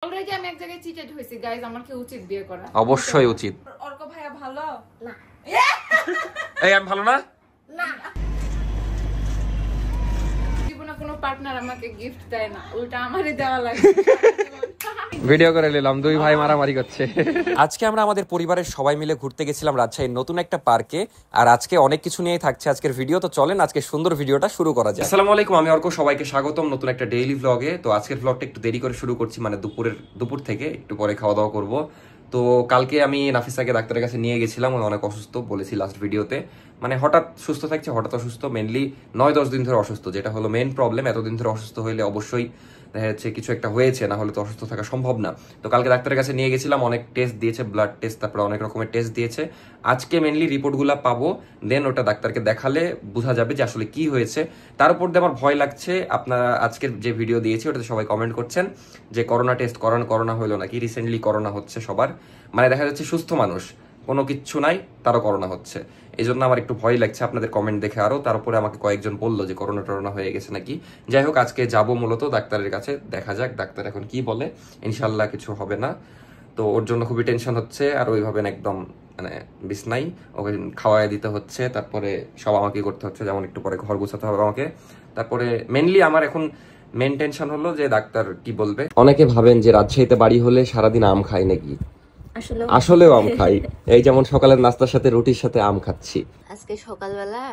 Already আমি এক জায়গায় চিটেড হইছি গাইস, আমার কি উচিত বিয়ে করা? অবশ্যই উচিত। অর্ক ভাইয়া ভালো না? এই আমি ভালো না? না, জীবনে কোনো পার্টনার আমাকে গিফট দেয় না, উল্টা আমারই দেওয়া লাগে। ভিডিও করে নিলাম, দুই ভাই মারামারি করছে। আজকে আমরা আমাদের পরিবারের সবাই মিলে ঘুরতে গেছিলাম রাজশাহীর নতুন একটা পার্কে। আর আজকে অনেক কিছু নিয়েই থাকছে আজকের ভিডিও, তো চলেন আজকে সুন্দর ভিডিওটা শুরু করা যায়। আসসালামু আলাইকুম, আমি অর্ক, সবাইকে স্বাগতম নতুন একটা ডেইলি ভ্লগে। তো আজকের ভ্লগটা একটু দেরি করে শুরু করছি, মানে দুপুর থেকে একটু পরে খাওয়া দাওয়া করব। তো কালকে আমি নাফিসাকে ডাক্তারের কাছে নিয়ে গেছিলাম, ও অনেক অসুস্থ বলেছি লাস্ট ভিডিওতে। মানে হঠাৎ সুস্থ থাকছে, হঠাৎ অসুস্থ, মেনলি 9-10 দিন ধরে অসুস্থ, যেটা হলো মেন প্রবলেম। এতদিন ধরে অসুস্থ হইলে অবশ্যই দেখা যাচ্ছে কিছু একটা হয়েছে, না হলে তো অসুস্থ থাকা সম্ভব না। তো কালকে ডাক্তারের কাছে নিয়ে গেছিলাম, অনেক টেস্ট দিয়েছে, ব্লাড টেস্ট, তারপরে অনেক রকমের টেস্ট দিয়েছে। আজকে মেনলি রিপোর্টগুলো পাবো, দেন ওটা ডাক্তারকে দেখালে বোঝা যাবে যে আসলে কি হয়েছে। তার উপর দিয়ে আমার ভয় লাগছে, আপনারা আজকের যে ভিডিও দিয়েছি ওটাতে সবাই কমেন্ট করছেন যে করোনা টেস্ট করোনা হলো নাকি, রিসেন্টলি করোনা হচ্ছে সবার, মানে দেখা যাচ্ছে সুস্থ মানুষ কোনো কিচ্ছু নাই তারও করোনা হচ্ছে। এই জন্য আমার একটু ভয় লাগছে আপনাদের কমেন্ট দেখে আরো। তারপরে আমাকে কয়েকজন বললো যে করোনা হয়ে গেছে নাকি। যাই হোক, আজকে যাব মূলত ডাক্তারের কাছে, দেখা যাক ডাক্তার এখন কি বলে। ইনশাল্লাহ কিছু হবে না। তো ওর জন্য খুবই টেনশন হচ্ছে, আর ওইভাবে একদম মানে বিছনাই ওকে খাওয়াই দিতে হচ্ছে, তারপরে সব আমাকে করতে হচ্ছে, যেমন একটু পরে ঘর গোছাতে হবে আমাকে। তারপরে মেনলি আমার এখন মেন টেনশন হলো যে ডাক্তার কি বলবে। অনেকে ভাবেন যে রাজশাহীতে বাড়ি হলে সারাদিন আম খাই নাকি, আসলেও আম খাই। এই যেমন সকালের নাস্তার সাথে রুটির সাথে আম খাচ্ছি। আজকে সকালবেলা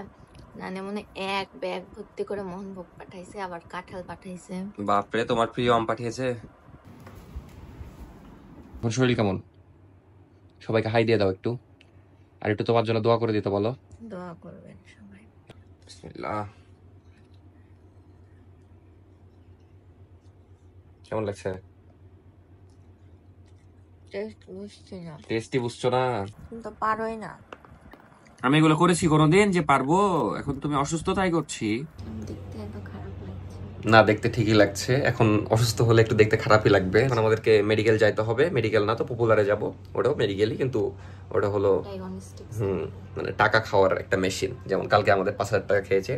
নানি মনে এক ব্যাগ ভর্তি করে মোহনভোগ পাঠাইছে, আবার কাঁঠাল পাঠাইছে। বাপরে, তোমার প্রিয় আম পাঠিয়েছে। তোমার শরীর কেমন? সবাইকে হাই দিয়ে দাও একটু, আর একটু তোমার জন্য দোয়া করে দিতে বলো। দোয়া করবেন সবাই। বিসমিল্লাহ। কেমন লাগছে? টেস্ট বুঝছি না, টেস্টি বুঝছো না? কিন্তু পারোই না। আমি এগুলো করেছি কোনোদিন যে পারবো? এখন তুমি অসুস্থ তাই করছি দেখতে এত খারাপ লাগছে না। দেখতে ঠিকই লাগছে, এখন অসুস্থ হলে একটু দেখতে খারাপই লাগবে। এখন আমাদেরকে মেডিকেল যাইতে হবে, মেডিকেল না তো পপুলারে যাব, ওটাও মেডিকেলই, কিন্তু ওটা হলো মানে টাকা খাওয়ার একটা মেশিন। যেমন কালকে আমাদের 5,000 টাকা খেয়েছে।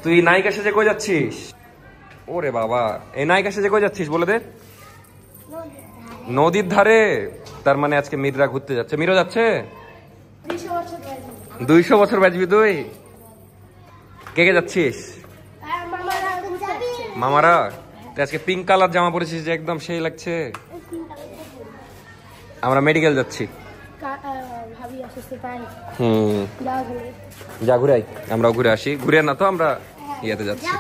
তুই নায়িকা সেজে কই যাচ্ছিস? ওরে বাবা, এই নায়িকা সেজে কই যাচ্ছিস বলে দে। নদীর ধারে, তার মানে আজকে মিররা ঘুরতে যাচ্ছে। মিরও যাচ্ছে? 200 বছর বাজবি তুই? কে কে যাচ্ছিস? মামারা। আজকে পিঙ্ক কালার জামা পরেছিস যে, একদম সেই লাগছে। আমরা মেডিকেল যাচ্ছি। যা ঘুরে আই, আমরাও ঘুরে আসি। ঘুরে না তো আমরা ইয়েতে যাচ্ছি।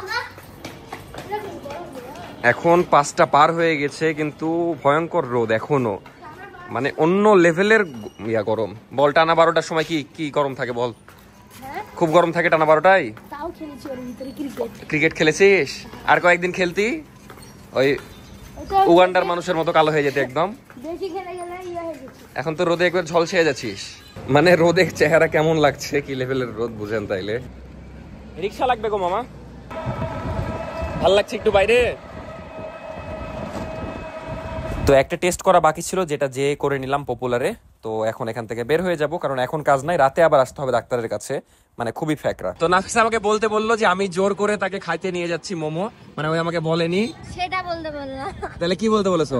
এখন 5টা পার হয়ে গেছে, কিন্তু ভয়ঙ্কর রোদ এখনো, মানে অন্য লেভেলের গরম। বল, টানা 12টার সময় কি কি গরম থাকে বল? খুব গরম থাকে টানা 12টায়। ক্রিকেট খেলেছিস? আর কয়েকদিন খেলতি, ওই উগান্ডার মানুষের মতো কালো হয়ে যেতে একদম। এখন তো রোদে একবার ঝলসে যাচ্ছিস। মানে রোদে চেহারা কেমন লাগছে, কি লেভেলের রোদ বুঝেন তাইলে। রিক্সা লাগবে গো মামা, ভাল লাগছে একটু বাইরে। তো একটা টেস্ট করা বাকি ছিল, যেটা যে করে নিলাম পপুলারে। তো এখন এখান থেকে বের হয়ে যাব, কারণ এখন কাজ নাই, রাতে আবার আসতে হবে ডাক্তারের কাছে, মানে খুবই ফ্যাকরা। তো নাফিসা আমাকে বললো যে আমি জোর করে তাকে খাইতে নিয়ে যাচ্ছি মোমো, মানে ওই আমাকে বলেনি। সেটা বলতে বললাম। তাহলে কি বলতে বলেছো?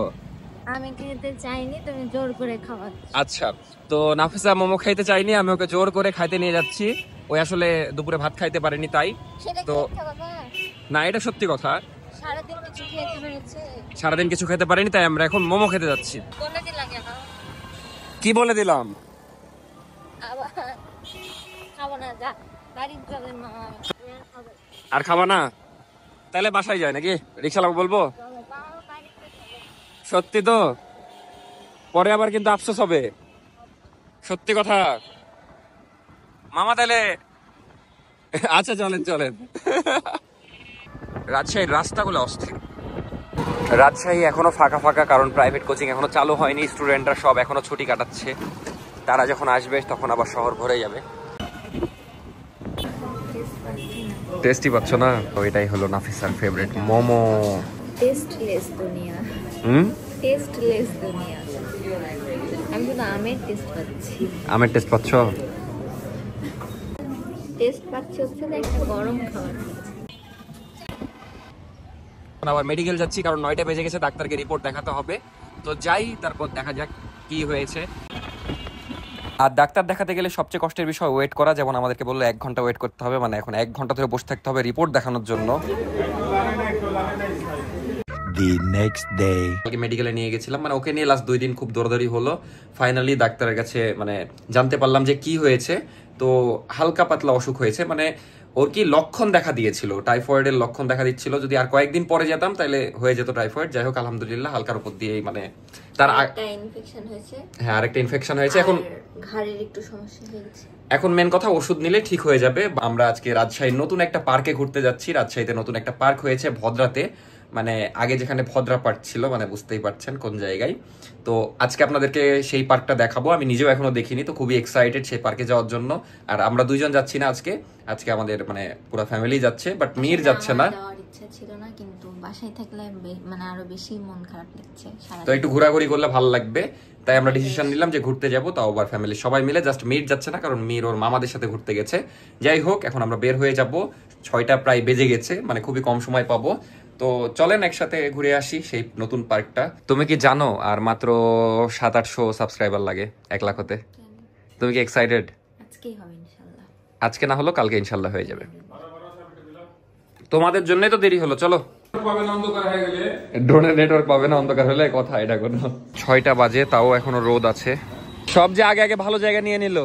আমি খেতে চাইনি, তুমি জোর করে খাওয়াচ্ছ। আচ্ছা, তো নাফিসা মোমো খাইতে চাইনি, আমি ওকে জোর করে খাইতে নিয়ে যাচ্ছি। ওই আসলে দুপুরে ভাত খাইতে পারেনি তাই। তো না, এটা সত্যি কথা, সারাদিন কিছু খেতে পারেনি, তাই আমরা এখন মোমো খেতে যাচ্ছি। কি বলে দিলাম? আর খাবা না? তাহলে বাসায় যায় নাকি? রিক্সা লাগবে বলবো? সত্যি তো? পরে আবার কিন্তু আফসোস হবে। সত্যি কথা মামা, তাহলে আচ্ছা চলেন। রাজশাহীর রাস্তাগুলো অস্থির। রাজশাহী এখনো ফাঁকা, কারণ প্রাইভেট কোচিং এখনো চালু হয়নি, স্টুডেন্টরা সব এখনো ছুটি কাটাচ্ছে। তারা যখন আসবে তখন আবার শহর ভরে যাবে। টেস্টি পাচ্ছ না? ওইটাই হলো নাফিসার ফেভারিট মোমো। টেস্টলেস দুনিয়া। টেস্টলেস দুনিয়া। আমি তো আমের টেস্ট পাচ্ছি। আমের টেস্ট পাচ্ছ? টেস্ট পাচ্ছি হচ্ছে একটা গরম খাবার। আবার মেডিকেল যাচ্ছি, কারণ 9টা বেজে গেছে, ডাক্তারকে রিপোর্ট দেখাতে হবে। তো যাই, তারপর দেখা যাক কি হয়েছে। আর ডাক্তার দেখাতে গেলে সবচেয়ে কষ্টের বিষয় ওয়েট করা। যেমন আমাদেরকে বললো 1 ঘন্টা ওয়েট করতে হবে, মানে এখন 1 ঘন্টা ধরে বসে থাকতে হবে রিপোর্ট দেখানোর জন্য। কালকে মেডিকেলে নিয়ে গেছিলাম, মানে ওকে নিয়ে লাস্ট 2 দিন খুব দৌড়াদৌড়ি হলো। ফাইনালি ডাক্তারের কাছে মানে জানতে পারলাম যে কি হয়েছে। তো হালকা পাতলা অসুখ হয়েছে, মানে ওর কি লক্ষণ দেখা দিয়েছিল, টাইফয়েডের লক্ষণ দেখা দিচ্ছিল। যদি আর কয়েকদিন পরে যেতাম তাহলে হয়ে যেত টাইফয়েড। যাই হোক, আলহামদুলিল্লাহ হালকার উপর দিয়েই মানে তার একটা ইনফেকশন হয়েছে। হ্যাঁ, আরেকটা ইনফেকশন হয়েছে। এখন ঘাড়ের একটু সমস্যা হয়েছে। এখন মেন কথা, ওষুধ নিলে ঠিক হয়ে যাবে। আমরা আজকে রাজশাহীর নতুন একটা পার্কে ঘুরতে যাচ্ছি। রাজশাহীতে নতুন একটা পার্ক হয়েছে ভদ্রাতে, মানে আগে যেখানে ভদ্রা পার্ক ছিল, মানে বুঝতেই পারছেন কোন জায়গায়। তো আজকে আপনাদেরকে সেই পার্কটা দেখাবো। আমি নিজেও এখনো দেখিনি, তো খুবই এক্সাইটেড সেই পার্কে যাওয়ার জন্য। আর আমরা 2জন যাচ্ছি না আজকে, আজকে আমাদের মানে পুরো ফ্যামিলি যাচ্ছে, বাট মির যাচ্ছে না। যাওয়ার ইচ্ছা ছিল না, কিন্তু বাসায় থাকলে মানে আরো বেশি মন খারাপ লাগছে। তো একটু ঘোরাঘুরি করলে ভালো লাগবে, তাই আমরা ডিসিশন নিলাম যে ঘুরতে যাবো, তাও আবার ফ্যামিলি সবাই মিলে। জাস্ট মির যাচ্ছে না, কারণ মির ওর মামাদের সাথে ঘুরতে গেছে। যাই হোক, এখন আমরা বের হয়ে যাব। 6টা প্রায় বেজে গেছে, মানে খুবই কম সময় পাবো। তো চলেন একসাথে ঘুরে আসি সেই নতুন পার্কটা। তুমি কি জানো আর মাত্র 700-800 সাবস্ক্রাইবার লাগে 1 লাখ হতে? তুমি কি এক্সাইটেড? আজকেই হবে ইনশাআল্লাহ। আজকে না হলো কালকে ইনশাআল্লাহ হয়ে যাবে। তোমাদের জন্যই তো দেরি হলো। চলো, ড্রোনের নেটওয়ার্ক পাবে না অন্ধকার হলে, কথা এটা কোনো। 6টা বাজে, তাও এখনো রোদ আছে। সব যে আগে আগে ভালো জায়গা নিয়ে নিল,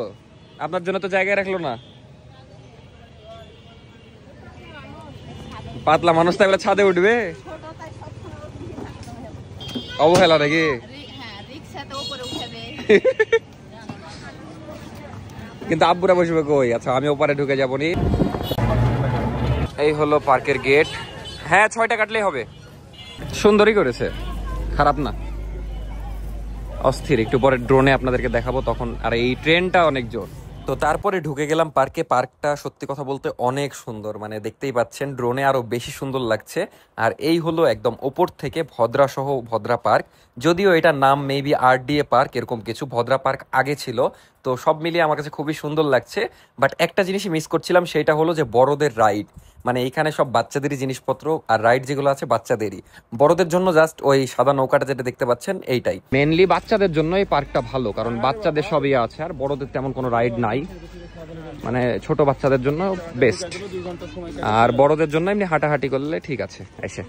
আপনার জন্য তো জায়গায় রাখলো না। পাতলা মানুষ তো এগুলো ছাদে উঠবে, অবহেলা নাকি? কিন্তু আব্বুরা বসবে কই? আচ্ছা, আমি ওপারে ঢুকে যাবো নি। এই হলো পার্কের গেট। হ্যাঁ, 6টা কাটলেই হবে। সুন্দরই করেছে, খারাপ না, অস্থির। একটু পরে ড্রোনে আপনাদেরকে দেখাবো তখন। আর এই ট্রেনটা অনেক জোর। তো তারপরে ঢুকে গেলাম পার্কে। পার্কটা সত্যি কথা বলতে অনেক সুন্দর, মানে দেখতেই পাচ্ছেন ড্রোনে আরো বেশি সুন্দর লাগছে। আর এই হলো একদম ওপর থেকে ভদ্রা সহ ভদ্রা পার্ক। যদিও এটার নাম মেবি RDA পার্ক, এরকম কিছু। ভদ্রা পার্ক আগে ছিল। তো সব মিলিয়ে আমার কাছে খুবই সুন্দর লাগছে। বাট একটা জিনিসই মিস করছিলাম, সেটা হলো যে বড়দের রাইড। মানে এইখানে সব বাচ্চাদেরই জিনিসপত্র, আর রাইড যেগুলো আছে বাচ্চাদেরই। বড়দের জন্য জাস্ট ওই সাদা নৌকাটা যেটা দেখতে পাচ্ছেন এইটাই। মেনলি বাচ্চাদের জন্য এই পার্কটা ভালো, কারণ বাচ্চাদের সবই আছে, আর বড়দের তেমন কোনো রাইড নাই। মানে ছোট বাচ্চাদের জন্য বেস্ট, আর বড়দের জন্য এমনি হাঁটাহাঁটি করলে ঠিক আছে। এসে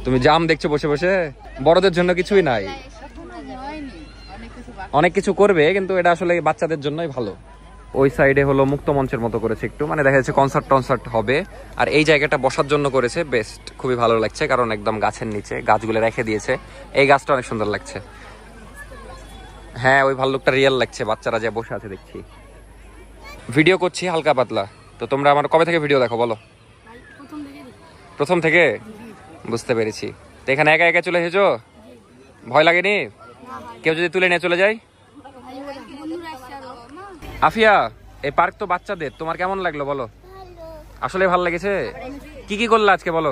তুমি জাম দেখছো বসে বসে, বড়দের জন্য কিছুই নাই। অনেক কিছু করবে, কিন্তু এটা আসলে বাচ্চাদের জন্যই ভালো। ওই সাইডে হলো মুক্ত মঞ্চের মতো করেছে একটু, মানে দেখা যাচ্ছে কনসার্ট টনসার্ট হবে। আর এই জায়গাটা বসার জন্য করেছে, বেস্ট, খুবই ভালো লাগছে। কারণ একদম গাছের নিচে গাছগুলো রেখে দিয়েছে। এই গাছটা অনেক সুন্দর লাগছে। হ্যাঁ, ওই ভাল্লুকটা রিয়েল লাগছে, বাচ্চারা যে বসে আছে দেখছি। ভিডিও করছি হালকা পাতলা। তো তোমরা আমার কবে থেকে ভিডিও দেখো বলো? প্রথম থেকে? বুঝতে পেরেছি। তো এখানে একা একা চলে এসেছো, ভয় লাগেনি? কেউ যদি তুলে নিয়ে চলে যায়? আফিয়া, এই পার্ক তো বাচ্চাদের, তোমার কেমন লাগলো বলো? আসলে ভালো লেগেছে? কি কি করলে আজকে বলো?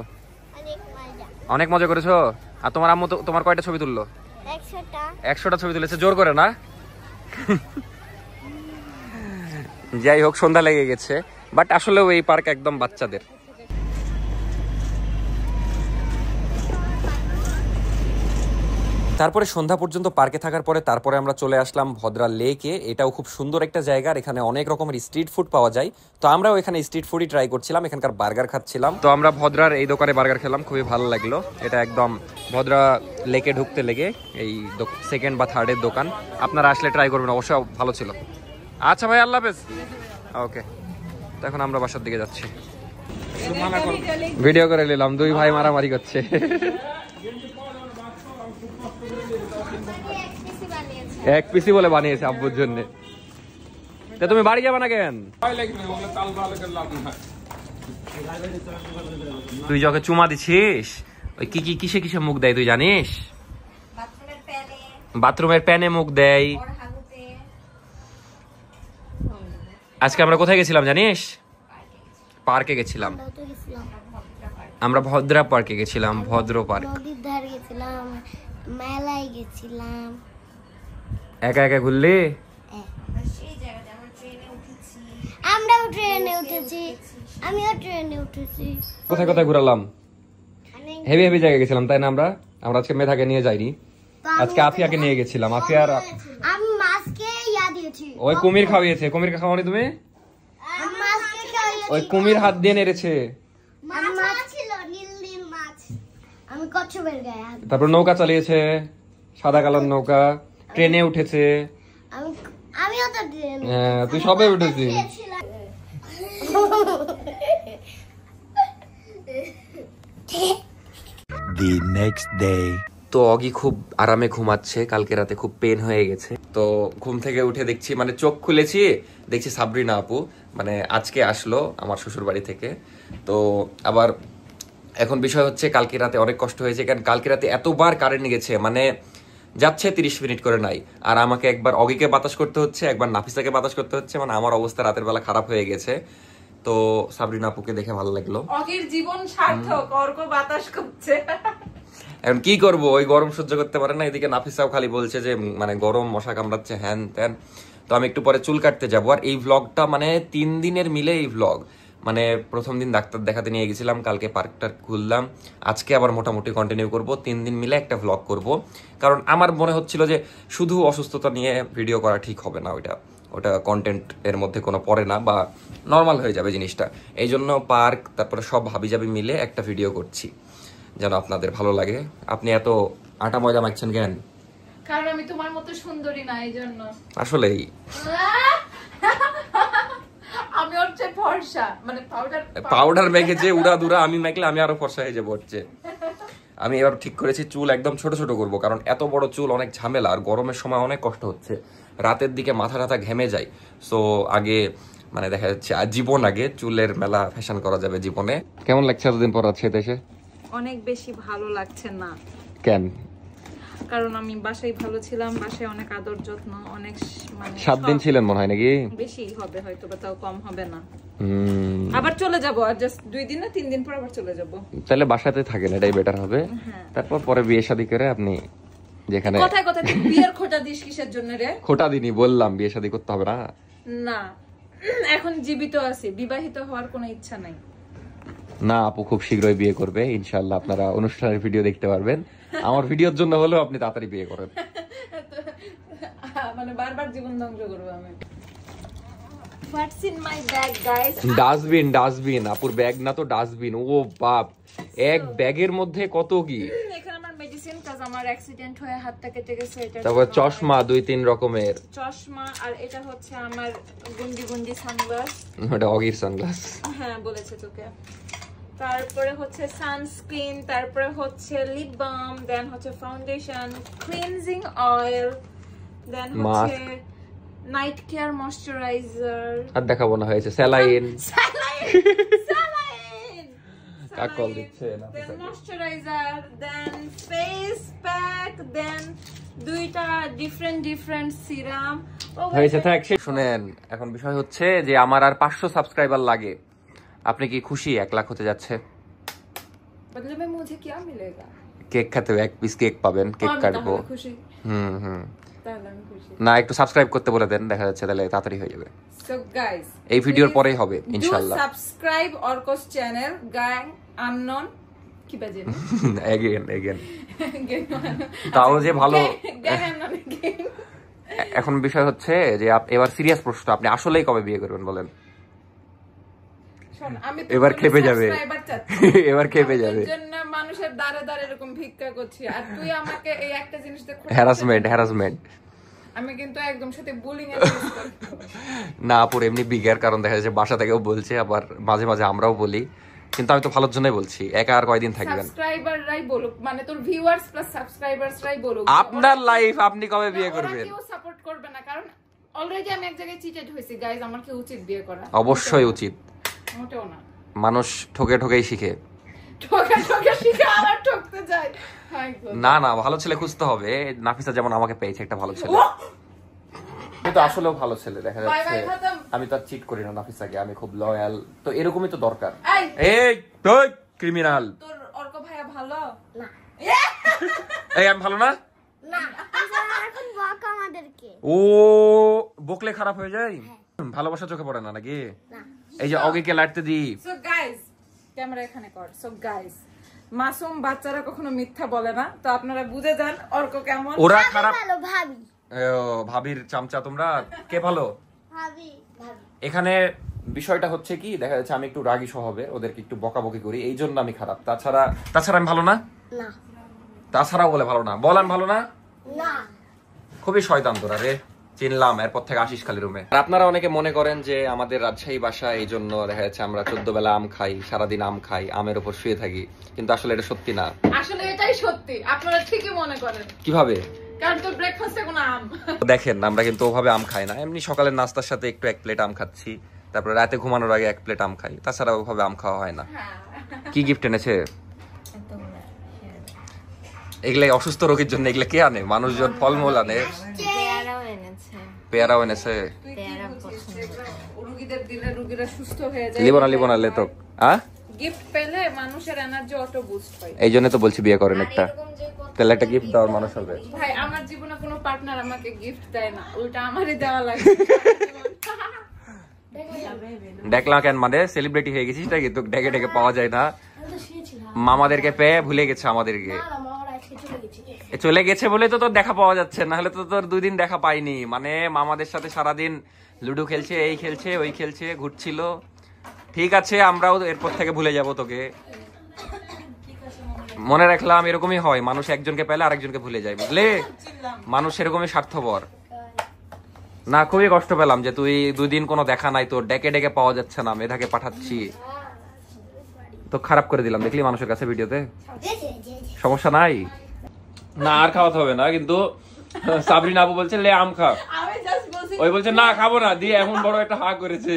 অনেক মজা করেছো। আর তোমার আম্মু তোমার কয়টা ছবি তুললো? 100টা ছবি তুলেছে, জোর করে না? যাই হোক, সন্ধ্যা লেগে গেছে, বাট আসলেও এই পার্ক একদম বাচ্চাদের। তারপরে সন্ধ্যা পর্যন্ত পার্কে থাকার পরে তারপরে আমরা চলে আসলাম ভদ্রা লেকে। এটাও খুব সুন্দর একটা জায়গা, এখানে অনেক রকমের স্ট্রিট ফুড পাওয়া যায়। তো আমরাও এখানে স্ট্রিট ফুডই ট্রাই করছিলাম, এখানকার বার্গার খাচ্ছিলাম। তো আমরা ভদ্রার এই দোকানে বার্গার খেলাম, খুবই ভালো লাগলো। এটা একদম ভদ্রা লেকে ঢুকতে লেগে এই 2nd বা 3rd দোকান। আপনারা আসলে ট্রাই করবেন, অবশ্যই ভালো ছিল। আচ্ছা ভাই, আল্লাহ হাফেজ। ওকে, তো এখন আমরা বাসার দিকে যাচ্ছি। ভিডিও করে নিলাম, 2 ভাই মারামারি করছে। এক পিসি বলে বানিয়েছে আব্বুর জন্য। তা তুমি বাড়ি যাবে না কেন? তুই যখন চুমা দিছিস, ওই কি কি কিসে কিসে মুখ দেয় তুই জানিস? বাথরুমের প্যানে মুখ দেয়। আজকে আমরা কোথায় গেছিলাম জানিস? পার্কে গেছিলাম আমরা, ভদ্রা পার্কে গেছিলাম। ভদ্র পার্ক, নদীর ধারে গেছিলাম, মেলায় গেছিলাম। একা একা ঘুরলি? আমরাও ট্রেনে উঠেছি, আমিও ট্রেনে উঠেছি। কোথায় কোথায় ঘুরালাম, হেভি হেভি জায়গায় গেছিলাম তাই না? আমরা আজকে মেধাকে নিয়ে যাইনি, আজকে আফিয়াকে নিয়ে গেছিলাম। আফিয়ার আমি মাছকে ইয়া দিয়েছি, ওই কুমির খাওয়িয়েছে। কুমির খাওয়ানি তুমি? আমি মাছকে খাইয়েছি। ওই কুমির হাত দিয়ে নেড়েছে। মাছ ছিল, নীল নীল মাছ। আমি কচ্ছপের গায়ে হাত। তারপর নৌকা চালিয়েছে, সাদা কালার নৌকা। ট্রেনে উঠেছে। আমিও তো ট্রেনে। হ্যাঁ, তুই সবে উঠেছিস। The next day. তো অগি খুব আরামে ঘুমাচ্ছে, কালকে রাতে খুব পেন হয়ে গেছে। তো ঘুম থেকে উঠে দেখছি, মানে চোখ খুলেছি দেখছি সাবরিনা আপু মানে আজকে আসলো আমার শ্বশুর বাড়ি থেকে। তো আবার এখন বিষয় হচ্ছে কালকে রাতে অনেক কষ্ট হয়েছে, কারণ কালকে রাতে এতবার কারেন্ট গেছে, মানে যাচ্ছে 30 মিনিট করে নাই। আর আমাকে একবার অগিকে বাতাস করতে হচ্ছে, একবার নাফিসাকে বাতাস করতে হচ্ছে, মানে আমার অবস্থা রাতের বেলা খারাপ হয়ে গেছে। তো সাবরিনা আপুকে দেখে ভালো লাগলো। অগির জীবন সার্থক, অর্ক বাতাস করছে। এখন কি করব, ওই গরম সহ্য করতে পারে না। এদিকে নাফিসাও খালি বলছে যে মানে গরম, মশা কামড়াচ্ছে, হ্যান ত্যান। তো আমি একটু পরে চুল কাটতে যাবো। আর এই ভ্লগটা মানে 3 দিনের মিলে এই ভ্লগ। মানে প্রথম দিন ডাক্তার দেখাতে নিয়ে গেছিলাম, কালকে পার্কটা খুললাম, আজকে আবার মোটামুটি কন্টিনিউ করব। 3 দিন মিলে একটা ভ্লগ করব, কারণ আমার মনে হচ্ছিল যে শুধু অসুস্থতা নিয়ে ভিডিও করা ঠিক হবে না, ওটা কন্টেন্ট এর মধ্যে কোনো পড়ে না বা নর্মাল হয়ে যাবে জিনিসটা। এই জন্য পার্ক তারপরে সব হাবিজাবি মিলে একটা ভিডিও করছি, যেন আপনাদের ভালো লাগে। আপনি এত আটা ময়দা মাখছেন কেন? কারণ আমি তোমার মতো সুন্দরী না, এই জন্য। আসলেই আমি হচ্ছে ফর্সা, মানে পাউডার মেখেছে উড়া দুরা, আমি মাখলে আমি আরো ফর্সা হয়ে যাবো হচ্ছে। আমি এবার ঠিক করেছি চুল একদম ছোট ছোট করবো, কারণ এত বড় চুল অনেক ঝামেলা, আর গরমের সময় অনেক কষ্ট হচ্ছে, রাতের দিকে মাথা টাথা ঘেমে যায়। সো আগে মানে দেখা যাচ্ছে জীবন আগে, চুলের মেলা ফ্যাশন করা যাবে জীবনে। কেমন লাগছে এতদিন পর আছে দেশে? অনেক বেশি ভালো লাগছে না। কেন? কারণ আমি বাসায় ভালো ছিলাম, বাসায় অনেক আদর যত্ন, অনেক মানে 7 দিন ছিলেন মনে হয় নাকি? বেশি হবে হয়তো, বা তাও কম হবে না। আবার চলে যাব, আর জাস্ট 2 দিন না 3 দিন পর আবার চলে যাব। তাহলে বাসাতে থাকেন, এটাই বেটার হবে। তারপর পরে বিয়ে শাদী করে আপনি যেখানে। কথায় কথায় তুই বিয়ের খোঁটা দিস কিসের জন্য রে? খোটা দিনই বললাম, বিয়ে শাদী করতে হবে না। না, এখন জীবিত আছি, বিবাহিত হওয়ার কোনো ইচ্ছা নাই। না আপু খুব শীঘ্রই বিয়ে করবে ইনশাআল্লাহ, আপনারা অনুষ্ঠানের ভিডিও দেখতে পারবেন। আমার ভিডিওর জন্য হলেও আপনি তাড়াতাড়ি বিয়ে করেন। মানে বারবার জীবন ধ্বংস করব আমি। What's in my bag, guys? Dustbin আপুর ব্যাগ না তো ডাস্টবিন। ও বাপ, এক ব্যাগের মধ্যে কত কি! এখানে আমার মেডিসিন, কাজ আমার অ্যাক্সিডেন্ট হয়ে হাতটা কেটে গেছে, এটা। তারপর চশমা 2-3 রকমের চশমা, আর এটা হচ্ছে আমার গুন্ডি সানগ্লাস। ওটা অগির সানগ্লাস। হ্যাঁ বলেছে তোকে। তারপরে হচ্ছে সানস্ক্রিন, তারপরে হচ্ছে লিপ বাম, দেন হচ্ছে ফাউন্ডেশন, ক্লিনজিং অয়েল, দেন হচ্ছে নাইট কেয়ার ময়শ্চারাইজার। আর দেখাবো না, হয়েছে স্যালাইন। কাকল দিচ্ছে না। দেন ময়শ্চারাইজার, দেন ফেস প্যাক, দেন 2টা ডিফারেন্ট সিরাম। হয়েছে থাক। শুনেন, এখন বিষয় হচ্ছে যে আমার আর 500 সাবস্ক্রাইবার লাগে। আপনি কি খুশি 1 লাখ হতে যাচ্ছে? বদলে में मुझे क्या मिलेगा? কেক খেতে, 1 পিস কেক পাবেন, কেক কাটবো। খুশি। তাহলে আমি খুশি। না একটু সাবস্ক্রাইব করতে বলে দেন, দেখা যাচ্ছে তাহলে তাড়াতাড়ি হয়ে যাবে। সো গাইস, এই ভিডিওর পরেই হবে ইনশাআল্লাহ। সাবস্ক্রাইব অর্কস চ্যানেল গ্যাং আননোন কি বাজে এগেন তাও যে ভালো। এখন বিষয় হচ্ছে যে এবার সিরিয়াস প্রশ্ন, আপনি আসলেই কবে বিয়ে করবেন বলেন? এবার খেপে যাবে, এবার খেপে যাবে। মানুষের দ্বারে দ্বারে এরকম ভিক্ষা করছি, আর তুই আমাকে এই একটা জিনিস দেখো, হ্যারাসমেন্ট। আমি কিন্তু একদম সাথে বুলিং এর না আপুর এমনি বিগের, কারণ দেখা যাচ্ছে বাসা থেকেও বলছে, আবার মাঝে মাঝে আমরাও বলি, কিন্তু আমি তো ভালোর জন্যই বলছি। একা আর কয়দিন থাকবেন? সাবস্ক্রাইবাররাই বলুক, মানে তোর ভিউয়ার্স প্লাস সাবস্ক্রাইবারসরাই বলুক আপনার লাইফ, আপনি কবে বিয়ে করবেন। কেউ সাপোর্ট করবে না, কারণ অলরেডি আমি এক জায়গায় চিটেড হইছি গাইস। আমার কি উচিত বিয়ে করা? অবশ্যই উচিত। মোটেও না। মানুষ ঠকে ঠকেই শিখে, ঠকে শিখে আবার ঠকতে যায়। না ভালো ছেলে খুঁজতে হবে। নাফিসা যেমন আমাকে পেয়েছে একটা ভালো ছেলে, কিন্তু আসলেও ভালো ছেলে দেখা যাচ্ছে। আমি তো আর চিট করি না নাফিসাকে, আমি খুব লয়াল, তো এরকমই তো দরকার। এই তুই ক্রিমিনাল। তোর অর্ক ভাইয়া ভালো না? এই আমি ভালো না? না, এখন বক আমাদেরকে। ও বকলে খারাপ হয়ে যায়। ভালোবাসা চোখে পড়ে না নাকি? এই যে অগিকে লাড়তে দি। সো গাইস, ক্যামেরা এখানে কর। সো গাইস, মাসুম বাচ্চারা কখনো মিথ্যা বলে না, তো আপনারা বুঝে যান অর্ক কেমন। ওরা খারাপ। ভালো ভাবি। ভাবির চামচা তোমরা। কে ভালো? ভাবি। এখানে বিষয়টা হচ্ছে কি, দেখা যাচ্ছে আমি একটু রাগী স্বভাবের, ওদেরকে একটু বকাবকি করি, এই জন্য আমি খারাপ। তাছাড়া আমি ভালো না। না। তাছাড়াও বলে ভালো না, বল আমি ভালো না। না। খুবই শয়তান তোরা রে। চিনলাম, এরপর থেকে আসিস খালি রুমে। আর আপনারা অনেকে মনে করেন যে আমাদের রাজশাহী বাসা, এই জন্য দেখা যাচ্ছে আমরা 14 বেলা আম খাই, সারাদিন আম খাই, আমের উপর শুয়ে থাকি, কিন্তু আসলে এটা সত্যি না। আসলে এটাই সত্যি, আপনারা ঠিকই মনে করেন। কিভাবে? কারণ তো ব্রেকফাস্টে কোনো আম। দেখেন, আমরা কিন্তু ওভাবে আম খাই না, এমনি সকালের নাস্তার সাথে একটু 1 প্লেট আম খাচ্ছি, তারপরে রাতে ঘুমানোর আগে 1 প্লেট আম খাই, তাছাড়া ওভাবে আম খাওয়া হয় না। কি গিফট এনেছে? এগুলা অসুস্থ রোগীর জন্য, এগুলা কে আনে? মানুষজন ফলমূল আনে। পেয়ারাও এনেছে। রোগীদের দিলে রোগীরা সুস্থ হয়ে যায়। লিবো না লেতো। গিফট পেলে মানুষের এনার্জি অটো বুস্ট হয়। এই জন্য তো বলছি বিয়ে করেন একটা, তাহলে একটা গিফট দেওয়ার মানুষ হবে। ভাই, আমার জীবনে কোনো পার্টনার আমাকে গিফট দেয় না, উল্টা আমারই দেওয়া লাগে। দেখলাম কেন, মানে সেলিব্রিটি হয়ে গেছিস নাকি? তো ডেকে ডেকে পাওয়া যায় না। মামাদেরকে পেয়ে ভুলে গেছে আমাদেরকে। চলে গেছে বলে তো তোর দেখা পাওয়া যাচ্ছে, না হলে তো তোর 2 দিন দেখা পাইনি। মানে মামাদের সাথে সারাদিন লুডো খেলছে, এই খেলছে, ওই খেলছে, ঘুরছিল। ঠিক আছে, আমরাও এরপর থেকে ভুলে যাব তোকে। মনে রাখলাম, এরকমই হয়, মানুষ একজনকে পেলে আরেকজনকে ভুলে যায়, বুঝলে? মানুষ এরকমই স্বার্থপর না। খুবই কষ্ট পেলাম যে তুই 2 দিন কোনো দেখা নাই, তোর ডেকে ডেকে পাওয়া যাচ্ছে না, মেধাকে পাঠাচ্ছি, তো খারাপ করে দিলাম। দেখলি মানুষের কাছে ভিডিওতে। সমস্যা নাই না, আর খাওয়াতে হবে না। কিন্তু সাবরিনা আপু বলছে লে আম খা, ওই বলছে না খাবো না, দিয়ে এমন বড় একটা হা করেছে।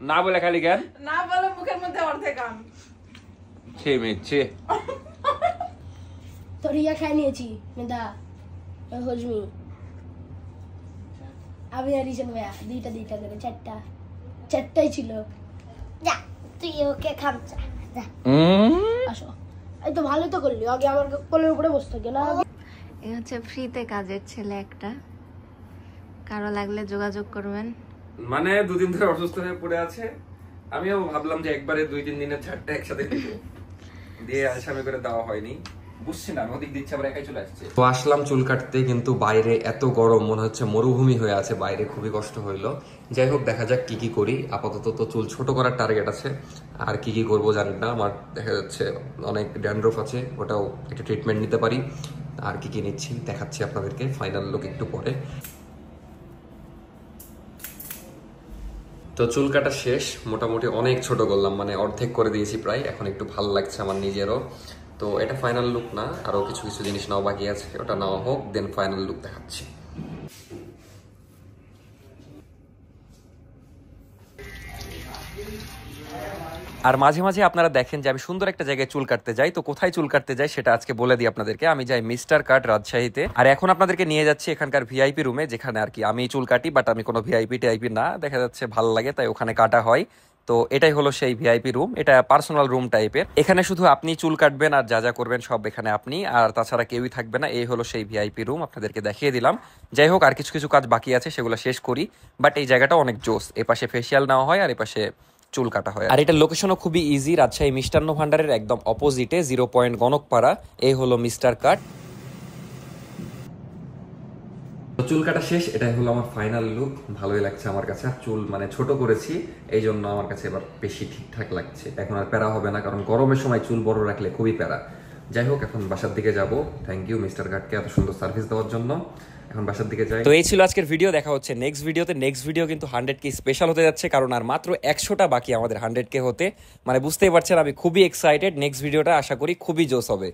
না বলে খালি কেন? না বলে মুখের মধ্যে অর্ধেক আম। মিচ্ছে তোর ইয়া খাই নিয়েছি মেদা হজমি। আমি আর রিজন ভাইয়া দুইটা করে চারটাই ছিল। যা, তুই ওকে খামচা। আসো, এই তো ভালোই তো করলি, আগে আমার কোলের উপরে বসতো কেন? এই হচ্ছে ফ্রিতে কাজের ছেলে একটা, কারো লাগলে যোগাযোগ করবেন। মানে 2 দিন ধরে অসুস্থ হয়ে পড়ে আছে, আমিও ভাবলাম যে একবারে 2-3 দিনের ছাড়টা একসাথে দিব, দিয়ে আসামি করে দেওয়া হয়নি। বুঝছি না, ওদিক দিচ্ছে আবার একাই চলে আসছে। তো আসলাম চুল কাটতে, কিন্তু বাইরে এত গরম, মনে হচ্ছে মরুভূমি হয়ে আছে বাইরে, খুবই কষ্ট হইলো। যাই হোক, দেখা যাক কি করি। আপাতত তো চুল ছোট করার টার্গেট আছে, আর কি করবো জানি না। আমার দেখা যাচ্ছে অনেক ড্যান্ড্রফ আছে, ওটাও একটা ট্রিটমেন্ট নিতে পারি। আর কি নিচ্ছি দেখাচ্ছি আপনাদেরকে ফাইনাল লুক একটু পরে। তো চুল কাটা শেষ, মোটামুটি অনেক ছোট করলাম, মানে অর্ধেক করে দিয়েছি প্রায়। এখন একটু ভালো লাগছে আমার নিজেরও। তো এটা ফাইনাল লুক না, আরো কিছু জিনিস নেওয়া বাকি আছে, ওটা নেওয়া হোক, দেন ফাইনাল লুক দেখাচ্ছি। আর মাঝে মাঝে আপনারা দেখেন যে আমি সুন্দর একটা জায়গায় চুল কাটতে যাই, তো কোথায় চুল কাটতে যাই সেটা আজকে বলে দিই আপনাদেরকে। আমি যাই মিস্টার কাট রাজশাহীতে, আর এখন আপনাদেরকে নিয়ে যাচ্ছি এখানকার ভিআইপি রুমে, যেখানে আর কি আমি চুল কাটি, বাট আমি কোনো ভিআইপি টাইপি না, দেখা যাচ্ছে ভালো লাগে তাই ওখানে কাটা হয়। তো এটাই হলো সেই ভিআইপি রুম, এটা পার্সোনাল রুম টাইপের। এখানে শুধু আপনি চুল কাটবেন আর যা যা করবেন সব এখানে আপনি, আর তাছাড়া কেউই থাকবে না। এই হলো সেই ভিআইপি রুম, আপনাদেরকে দেখিয়ে দিলাম। যাই হোক, আর কিছু কাজ বাকি আছে, সেগুলো শেষ করি। বাট এই জায়গাটা অনেক জোস, এপাশে ফেসিয়াল নেওয়া হয় আর এপাশে চুল কাটা হয়। আর এটা লোকেশনও খুবই ইজি, রাজশাহী মিষ্টান্ন ভান্ডারের একদম অপোজিটে 0 পয়েন্ট গণকপাড়া। এই হলো মিস্টার কাট। চুল কাটা শেষ, এটাই হলো আমার ফাইনাল লুক। ভালোই লাগছে আমার কাছে, আর চুল মানে ছোট করেছি এই জন্য আমার কাছে এবার বেশি ঠিকঠাক লাগছে। এখন আর প্যারা হবে না, কারণ গরমের সময় চুল বড় রাখলে খুবই প্যারা। যাই হোক, এখন বাসার দিকে যাব। থ্যাংক ইউ মিস্টার কাটকে এত সুন্দর সার্ভিস দেওয়ার জন্য। এখন বাসার দিকে যাই। তো এই ছিল আজকের ভিডিও, দেখা হচ্ছে নেক্সট ভিডিওতে। নেক্সট ভিডিও কিন্তু 100K স্পেশাল হতে যাচ্ছে, কারণ আর মাত্র 100টা বাকি আমাদের 100K হতে। মানে বুঝতেই পারছেন, আমি খুবই এক্সাইটেড। নেক্সট ভিডিওটা আশা করি খুবই জোস হবে।